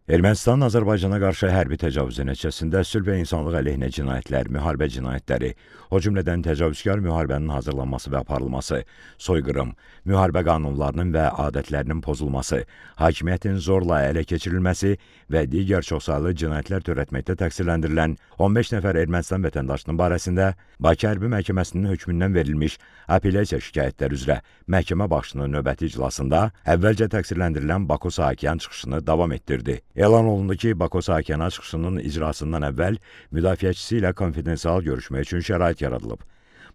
Ermənistanın Azərbaycana qarşı hərbi təcavüzü nəticəsində sülh və insanlıq əleyhinə cinayətlər, müharibə cinayətləri, o cümlədən təcavüzkar müharibənin hazırlanması və aparılması, soyqırım, müharibə qanunlarının və adətlərinin pozulması, hakimiyyətin zorla ələ keçirilməsi və digər çoxsaylı cinayətlər törətməkdə təqsirləndirilən 15 nəfər Ermənistan vətəndaşının barəsində Bakı Hərbi Məhkəməsinin hökmündən verilmiş apellyasiya şikayətləri üzrə məhkəmə başçının növbəti iclasında əvvəlcə təqsirləndirilən Bako Saakyan çıxışını davam etdirdi. Elan olundu ki, Bako Saakyana çıxışının icrasından əvvəl müdafiəçisi ilə konfidensial görüşmək üçün şərait yaradılıb.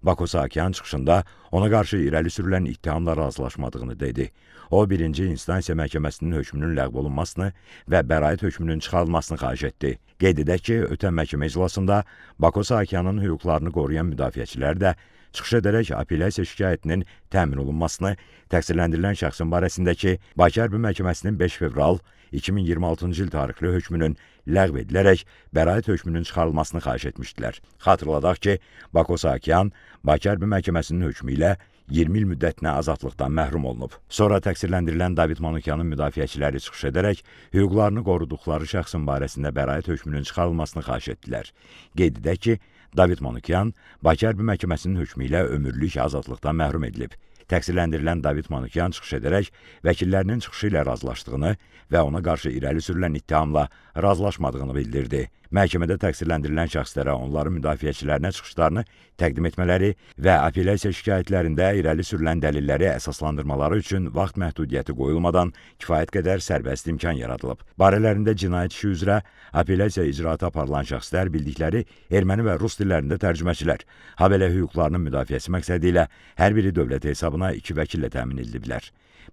Bako Saakyan çıxışında ona qarşı irəli sürülən ittihamla razılaşmadığını dedi. O, birinci instansiya məhkəməsinin hökmünün ləğv olunmasını və bəraət hökmünün çıxarılmasını xahiş etdi. Qeyd edək ki, ötən məhkəmə iclasında Bako Saakyanın hüquqlarını qoruyan müdafiəçilər də çıxış edərək apellyasiya şikayətinin təmin olunmasını, təqsirləndirilən şəxsin barəsindəki Bakı Hərbi Məhkəməsinin 5 fevral 2026-cı il tarixli hökmünün ləğv edilərək bəraət hökmünün çıxarılmasını xahiş etmişdilər. Xatırladaq ki, Bako Saakyan Bakı Hərbi Məhkəməsinin hökmü ilə 20 il müddətinə azadlıqdan məhrum olunub. Sonra təqsirləndirilən David Manukyanın müdafiəçiləri çıxış edərək hüquqlarını qoruduqları şəxsin barəsində bəraət hökmünün çıxarılmasını xahiş etdilər. Qeyd edək ki, David Manukyan Bakı Hərbi Məhkəməsinin hökmü ilə ömürlük azadlıqdan məhrum edilib. Təqsirləndirilən David Manukyan çıxış edərək vəkillərinin çıxışı ilə razılaşdığını və ona qarşı irəli sürülən ittihamla razılaşmadığını bildirdi. Məhkəmədə təqsirləndirilən şəxslərə onların müdafiəçilərinə çıxışlarını təqdim etmələri və apellyasiya şikayətlərində irəli sürülən dəlilləri əsaslandırmaları üçün vaxt məhdudiyyəti qoyulmadan kifayət qədər sərbəst imkan yaradılıb. Barələrində cinayət işi üzrə apellyasiya icraatı aparılan şəxslər bildikləri erməni və rus dillərində tərcüməçilər, habelə hüquqlarının müdafiəsi məqsədi ilə hər biri dövlət hesabına 2 vəkillə təmin ediliblər.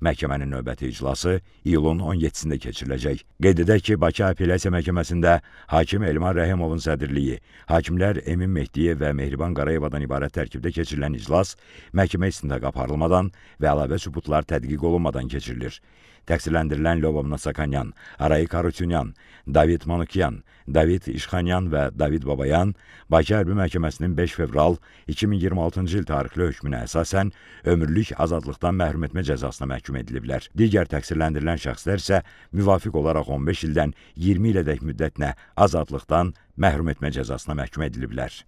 Məhkəmənin növbəti iclası iyulun 17-sində keçiriləcək. Qeyd edək ki, Bakı Apellyasiya Məhkəməsində hakim Elmar Rəhimovun sədrliyi, hakimlər Emin Mehdiyev və Mehriban Qarayevadan ibarət tərkibdə keçirilən iclas məhkəmə istintaq aparılmadan və əlavə sübutlar tədqiq olunmadan keçirilir. Təqsirləndirilən Lyobov Nasakanyan, Arayik Harutyunyan, David Manukyan, David İşxanyan və David Babayan Bakı Hərbi Məhkəməsinin 5 fevral 2026-cı il tarixli hökmünə əsasən ömürlük azadlıqdan məhrum etmə cəzasına məhkum ediliblər. Digər təqsirləndirilən şəxslər isə müvafiq olaraq 15 ildən 20 ilədək müddətinə azadlıqdan məhrum etmə cəzasına məhkum ediliblər.